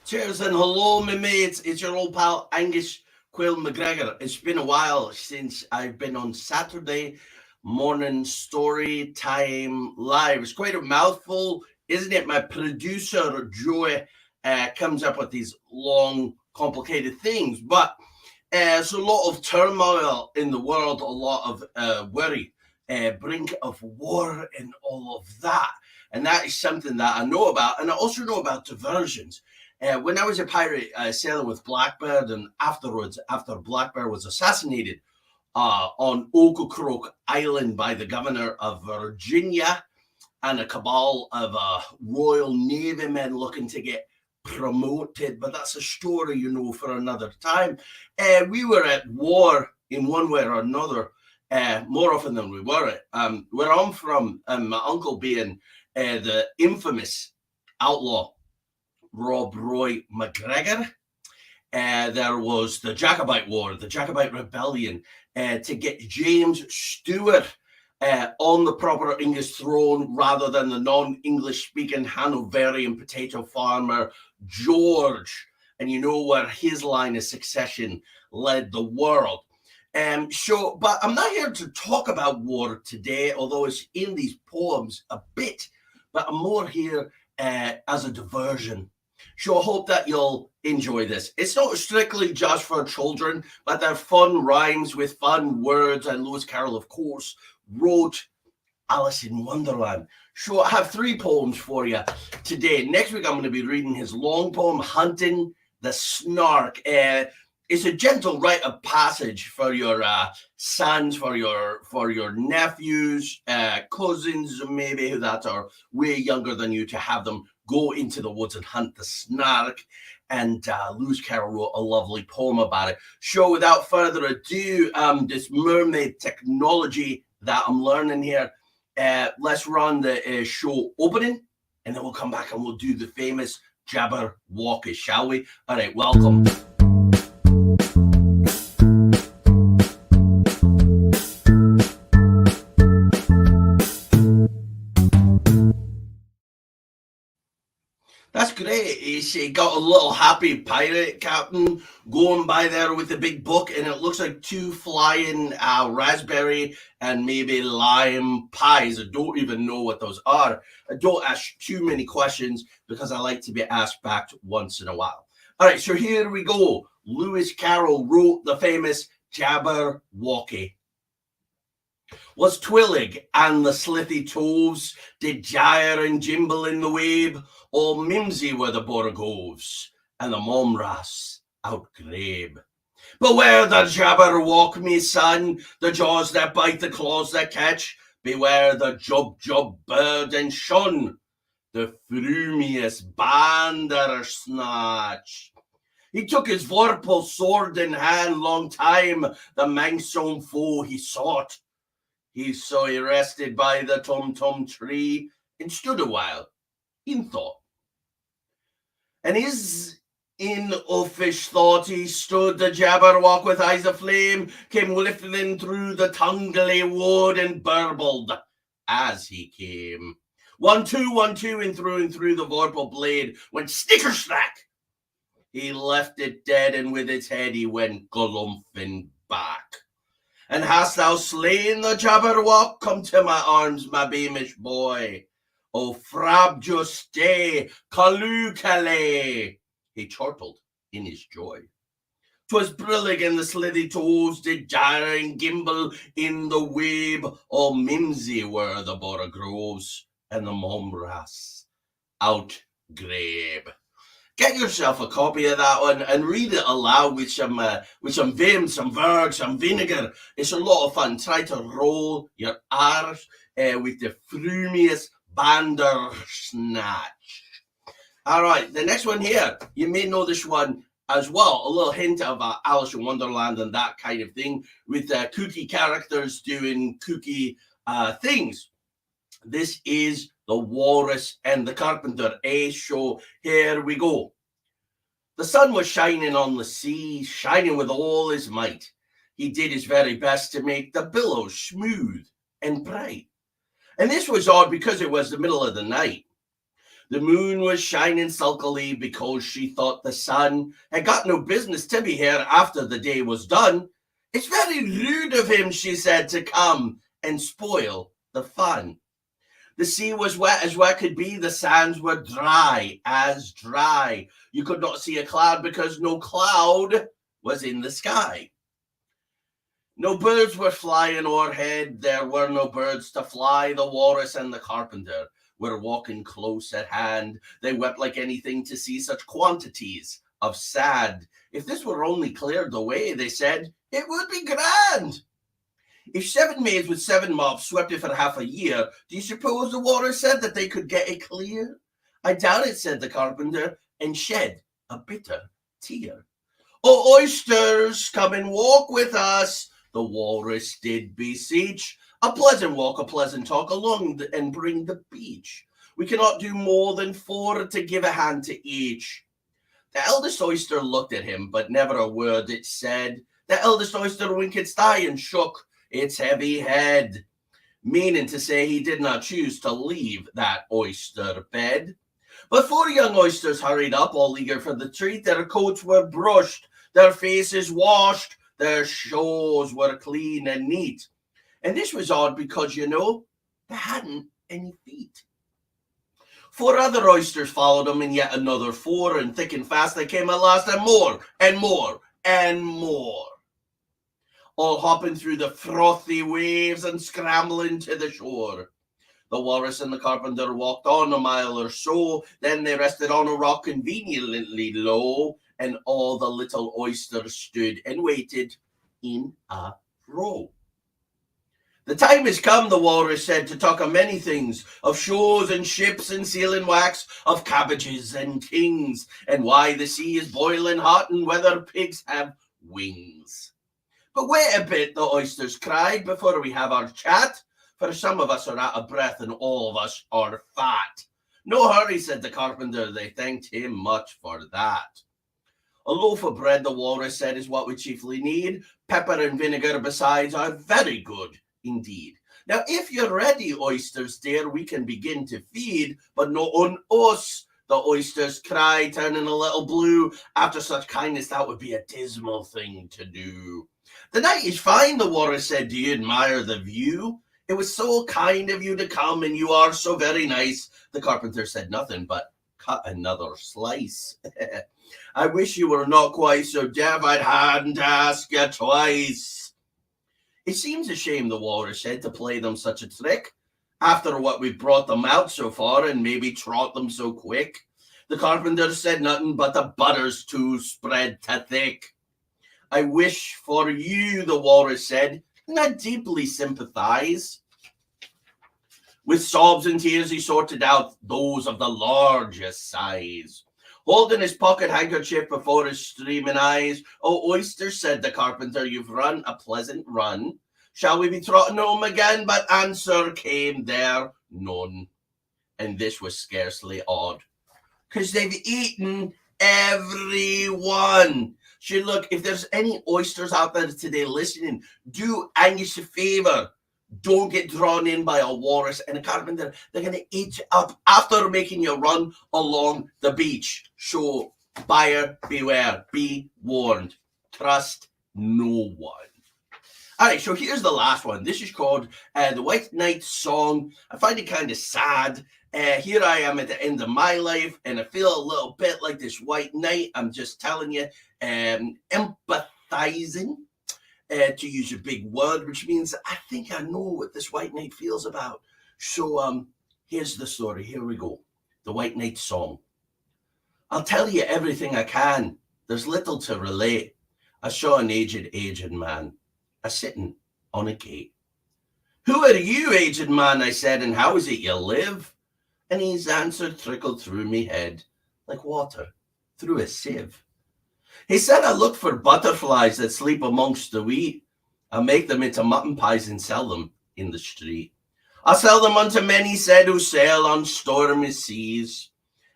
Cheers and hello, my mates. It's your old pal Angus Quill MacGregor. It's been a while since I've been on Saturday morning story time live. It's quite a mouthful, isn't it? My producer Joey comes up with these long, complicated things, but there's a lot of turmoil in the world, a lot of worry, brink of war, and all of that. And that is something that I know about, and I also know about diversions. When I was a pirate sailing with Blackbeard, and afterwards, after Blackbeard was assassinated on Ocracoke Island by the governor of Virginia and a cabal of Royal Navy men looking to get promoted, but that's a story, for another time. We were at war in one way or another, more often than we were. Where I'm from, my uncle being the infamous outlaw Rob Roy MacGregor. There was the Jacobite War, the Jacobite Rebellion, to get James Stewart on the proper English throne rather than the non-English speaking Hanoverian potato farmer George. And you know where his line of succession led the world. But I'm not here to talk about war today, although it's in these poems a bit, but I'm more here as a diversion. So I hope that you'll enjoy this. It's not strictly just for children, but they're fun rhymes with fun words. And Lewis Carroll, of course, wrote Alice in Wonderland. So I have 3 poems for you today. Next week, I'm going to be reading his long poem, Hunting the Snark. It's a gentle rite of passage for your sons, for your nephews, cousins, maybe that are way younger than you, to have them go into the woods and hunt the snark. And Lewis Carroll wrote a lovely poem about it. So without further ado, this mermaid technology that I'm learning here, let's run the show opening, and then we'll come back and we'll do the famous Jabberwocky, shall we? All right, welcome. That's great. He got a little happy pirate captain going by there with the big book, and it looks like 2 flying raspberry and maybe lime pies. I don't even know what those are. I don't ask too many questions because I like to be asked back once in a while. All right, so here we go. Lewis Carroll wrote the famous Jabberwocky. Was Twillig and the slithy toves did gyre and gimble in the wabe, all mimsy were the borogoves, and the momras outgrabe. Beware the Jabberwock, me son, the jaws that bite, the claws that catch. Beware the jub bird and shun, the frumious bandersnatch. He took his vorpal sword in hand, long time the manxome foe he sought. So he rested by the tum-tum tree and stood a while in thought. And his in uffish thought he stood, the Jabberwock with eyes aflame came lifting through the tungly wood and burbled as he came. 1, 2, 1, 2, and through the vorpal blade went snicker-snack. He left it dead, and with its head he went galumphing back. And hast thou slain the Jabberwock? Come to my arms, my beamish boy. O frabjous stay, Kalukale, he chortled in his joy. 'Twas brillig, and the slithy toes did gyre and gimble in the wabe. All mimsy were the borogoves, and the momras outgrabe. Get yourself a copy of that one and read it aloud with some vim, some verg, some vinegar. It's a lot of fun. Try to roll your R's with the frumiest bandersnatch. All right, the next one here, you may know this one as well. A little hint of Alice in Wonderland and that kind of thing, with kooky characters doing kooky things. This is the Walrus and the Carpenter. So here we go. The sun was shining on the sea, shining with all his might. He did his very best to make the billows smooth and bright. And this was odd because it was the middle of the night. The moon was shining sulkily because she thought the sun had got no business to be here after the day was done. It's very rude of him, she said, to come and spoil the fun. The sea was wet as wet could be, the sands were dry as dry. You could not see a cloud because no cloud was in the sky. No birds were flying o'erhead, there were no birds to fly. The Walrus and the Carpenter were walking close at hand. They wept like anything to see such quantities of sad. If this were only cleared away, they said, it would be grand. If 7 maids with 7 mops swept it for half a year, do you suppose the Walrus said that they could get it clear? I doubt it, said the Carpenter, and shed a bitter tear. Oh, oysters, come and walk with us, the Walrus did beseech. A pleasant walk, a pleasant talk along and bring the beach. We cannot do more than 4 to give a hand to each. The eldest oyster looked at him, but never a word it said. The eldest oyster winked its eye and shook its heavy head, meaning to say he did not choose to leave that oyster bed. But 4 young oysters hurried up, all eager for the treat. Their coats were brushed, their faces washed, their shoes were clean and neat. And this was odd because, you know, they hadn't any feet. 4 other oysters followed them, and yet another 4, and thick and fast they came at last, and more, and more, and more. All hopping through the frothy waves and scrambling to the shore. The Walrus and the Carpenter walked on a mile or so, then they rested on a rock conveniently low, and all the little oysters stood and waited in a row. The time has come, the Walrus said, to talk of many things, of shows and ships and sealing wax, of cabbages and kings, and why the sea is boiling hot and whether pigs have wings. But wait a bit, the oysters cried, before we have our chat, for some of us are out of breath and all of us are fat. No hurry, said the Carpenter, they thanked him much for that. A loaf of bread, the Walrus said, is what we chiefly need. Pepper and vinegar besides are very good indeed. Now, if you're ready, oysters dear, we can begin to feed, but no on us, the oysters cried, turning a little blue. After such kindness, that would be a dismal thing to do. The night is fine, the Walrus said, do you admire the view? It was so kind of you to come, and you are so very nice. The Carpenter said nothing, but cut another slice. I wish you were not quite so deaf, I hadn't asked you twice. It seems a shame, the Walrus said, to play them such a trick, after what we've brought them out so far, and maybe trot them so quick. The Carpenter said nothing, but the butter's too spread to thick. I wish for you, the Walrus said, and I deeply sympathize. With sobs and tears he sorted out those of the largest size. Holding his pocket handkerchief before his streaming eyes, oh, oyster, said the Carpenter, you've run a pleasant run. Shall we be trotting home again? But answer came there none. And this was scarcely odd, 'cause they've eaten every one. Sure, look, if there's any oysters out there today listening, do Angus a favor. Don't get drawn in by a Walrus and a Carpenter. They're going to eat you up after making you run along the beach. So, buyer beware. Be warned. Trust no one. All right, so here's the last one. This is called The White Knight Song. I find it kind of sad. Here I am at the end of my life, and I feel a little bit like this white knight. I'm just telling you, empathizing. To use a big word, which means I think I know what this white knight feels about. So here's the story. Here we go. The White Knight Song. I'll tell you everything I can. There's little to relate. I saw an aged man a-sitting on a gate. Who are you, aged man? I said, and how is it you live? And his answer trickled through me head like water through a sieve. He said, I look for butterflies that sleep amongst the wheat. I make them into mutton pies and sell them in the street. I sell them unto men, he said, who sail on stormy seas.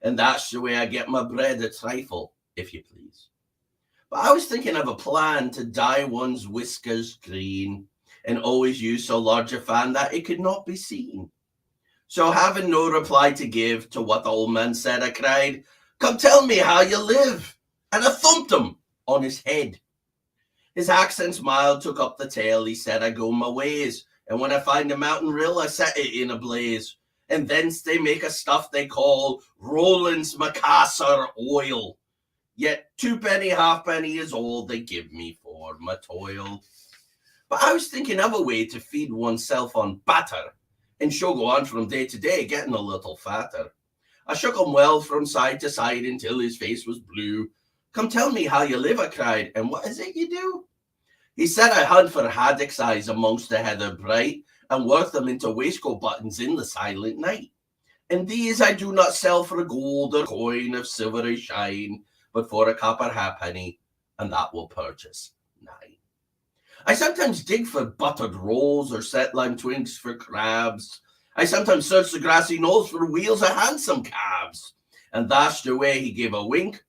And that's the way I get my bread, a trifle, if you please. But I was thinking of a plan to dye one's whiskers green and always use so large a fan that it could not be seen. So having no reply to give to what the old man said, I cried, "Come tell me how you live." And I thumped him on his head. His accent's mild, took up the tale. He said, "I go my ways, and when I find a mountain rill, I set it in a blaze. And thence they make a stuff they call Roland's Macassar oil. Yet 2 penny, halfpenny is all they give me for my toil." But I was thinking of a way to feed oneself on batter, and so go on from day to day, getting a little fatter. I shook him well from side to side until his face was blue. "Come tell me how you live," I cried, "and what is it you do?" He said, "I hunt for haddocks' eyes amongst the heather bright, and work them into waistcoat buttons in the silent night. And these I do not sell for a gold or coin of silvery shine, but for a copper halfpenny, and that will purchase 9. I sometimes dig for buttered rolls or set lime twigs for crabs. I sometimes search the grassy knolls for wheels of handsome cabs. And that's the way," he gave a wink,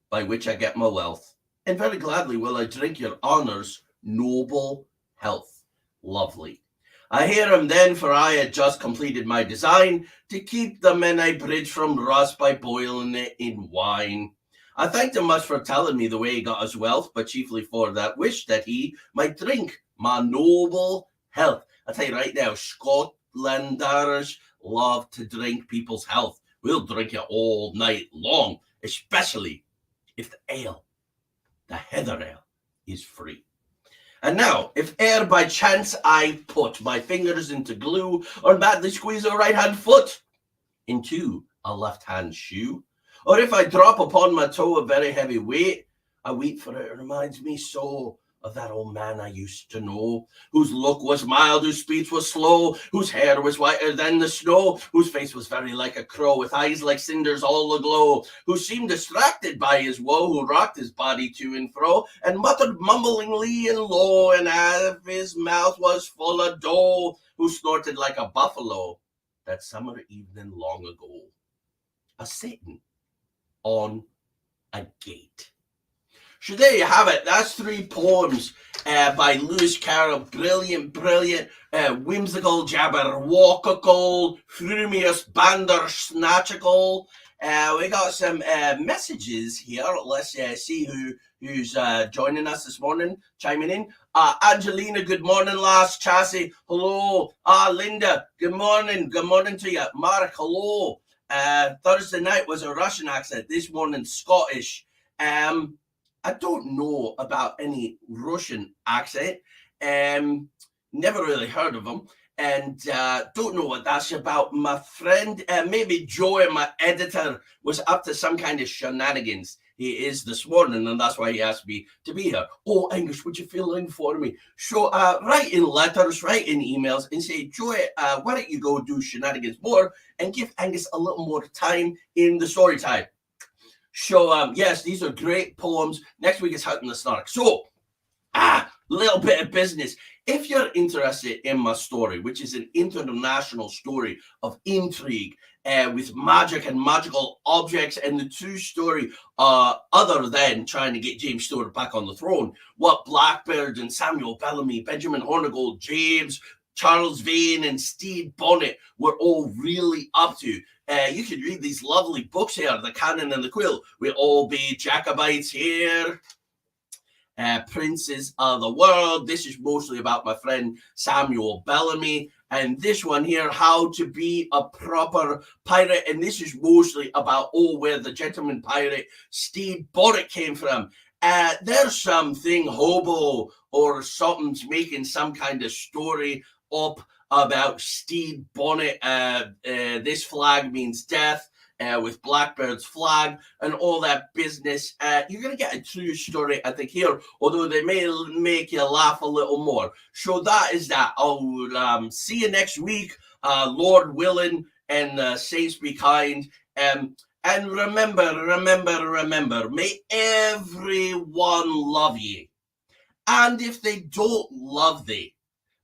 "by which I get my wealth. And very gladly will I drink your honour's noble health." Lovely. I hear him then, for I had just completed my design to keep the Menai Bridge from rust by boiling it in wine. I thanked him much for telling me the way he got his wealth, but chiefly for that wish that he might drink my noble health. I tell you right now, Scotlanders love to drink people's health. We'll drink it all night long, especially if the ale, the heather ale, is free. And now, if e'er by chance I put my fingers into glue, or badly squeeze a right-hand foot into a left-hand shoe, or if I drop upon my toe a very heavy weight, I weep, for it reminds me so of that old man I used to know, whose look was mild, whose speech was slow, whose hair was whiter than the snow, whose face was very like a crow, with eyes like cinders all aglow, who seemed distracted by his woe, who rocked his body to and fro, and muttered mumblingly and low, and as if his mouth was full of dough, who snorted like a buffalo that summer evening long ago, a-sitting on a gate. So there you have it. That's 3 poems by Lewis Carroll. Brilliant, whimsical, jabberwockical, frumious, bandersnatchical. We got some messages here. Let's see who's joining us this morning, chiming in. Angelina, good morning, lass. Chassie, hello. Linda, good morning. Good morning to you. Mark, hello. Thursday night was a Russian accent. This morning, Scottish. I don't know about any Russian accent. Never really heard of them. And don't know what that's about. My friend, maybe Joey, my editor, was up to some kind of shenanigans. He is this morning, and that's why he asked me to be here. "Oh, Angus, would you fill in for me?" So write in letters, write in emails, and say, "Joey, why don't you go do shenanigans more and give Angus a little more time in the story time." So, yes, these are great poems. Next week is Hunting the Snark. So, little bit of business. If you're interested in my story, which is an international story of intrigue with magic and magical objects, and the true story, other than trying to get James Stewart back on the throne, what Blackbeard and Samuel Bellamy, Benjamin Hornigold, James, Charles Vane, and Stede Bonnet were all really up to. You can read these lovely books here, The Cannon and the Quill. We'll all be Jacobites here. Princes of the World. This is mostly about my friend Samuel Bellamy. And this one here, How to Be a Proper Pirate. And this is mostly about, where the gentleman pirate Stede Bonnet came from. There's something hobo or something's making some kind of story up about Stede Bonnet. This flag means death. With Blackbeard's flag and all that business. You're going to get a true story, I think, here, although they may make you laugh a little more. So that is that. I'll see you next week, Lord willing, and saints be kind. And remember, may everyone love ye. And if they don't love thee,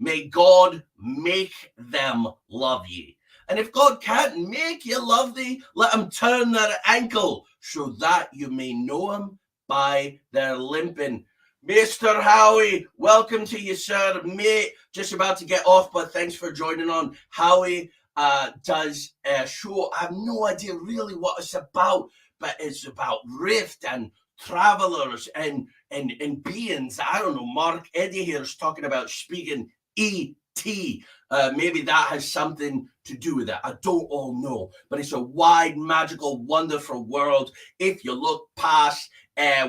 may God make them love ye. And if God can't make you love thee, let him turn their ankle, so that you may know him by their limping. Mr. Howie, welcome to you, sir. Mate, just about to get off, but thanks for joining on. Howie does a show. I have no idea really what it's about, but it's about Rift and travelers and beings. I don't know. Mark Eddie here is talking about speaking E.T. Maybe that has something to do with it. I don't all know, but it's a wide, magical, wonderful world. If you look past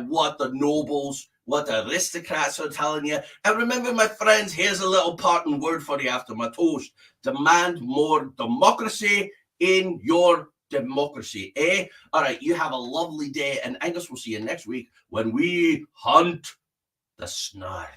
what the nobles, what the aristocrats are telling you. And remember, my friends, here's a little parting word for you after my toast. Demand more democracy in your democracy, eh? All right, you have a lovely day, and Angus will see you next week when we hunt the snark.